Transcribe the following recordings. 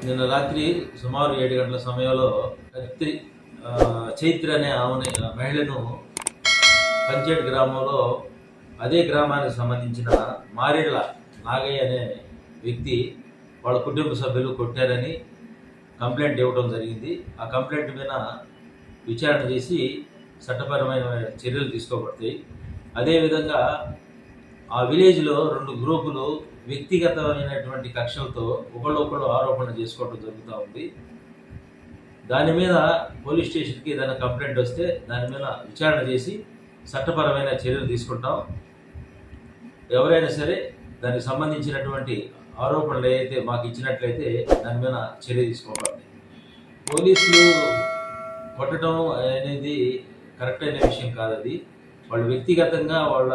నిన్న రాత్రి సుమారు 7 గంటల సమయంలో కత్తి చైత్ర అనే ఆమె మహిళను పంచేట్ గ్రామంలో అదే గ్రామానికి సంబంధించిన మారేళ్ల నాగయ్య అనే వ్యక్తి వాళ్ళ కుటుంబ సభ్యులు కొట్టారని కంప్లైంట్ ఇవ్వడం జరిగింది. ఆ కంప్లైంట్ మీద విచారణ చేసి చట్టపరమైన చర్యలు తీసుకోబడతాయి. అదేవిధంగా ఆ విలేజ్లో 2 గ్రూపులు వ్యక్తిగతమైనటువంటి కక్షలతో ఒకళ్ళొకళ్ళు ఆరోపణ చేసుకోవడం జరుగుతూ ఉంది. దాని మీద పోలీస్ స్టేషన్కి ఏదైనా కంప్లైంట్ వస్తే దాని మీద విచారణ చేసి చట్టపరమైన చర్యలు తీసుకుంటాం. ఎవరైనా సరే దానికి సంబంధించినటువంటి ఆరోపణలు ఏదైతే మాకు ఇచ్చినట్లయితే దాని మీద చర్య తీసుకోవాలి. పోలీసులు కొట్టడం అనేది కరెక్ట్ అయిన విషయం కాదు. అది వాళ్ళు వ్యక్తిగతంగా వాళ్ళ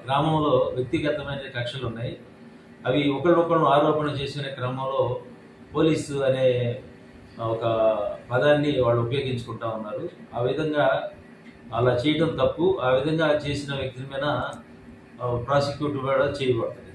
గ్రామంలో వ్యక్తిగతమైన కక్షలు ఉన్నాయి. అవి ఒకళ్ళొకళ్ళు ఆరోపణ చేసిన క్రమంలో పోలీసు అనే ఒక పదాన్ని వాళ్ళు ఉపయోగించుకుంటా ఉన్నారు. ఆ విధంగా అలా చేయడం తప్పు. ఆ విధంగా చేసిన వ్యక్తుల మీద ప్రాసిక్యూట్ కూడా చేయబడుతుంది.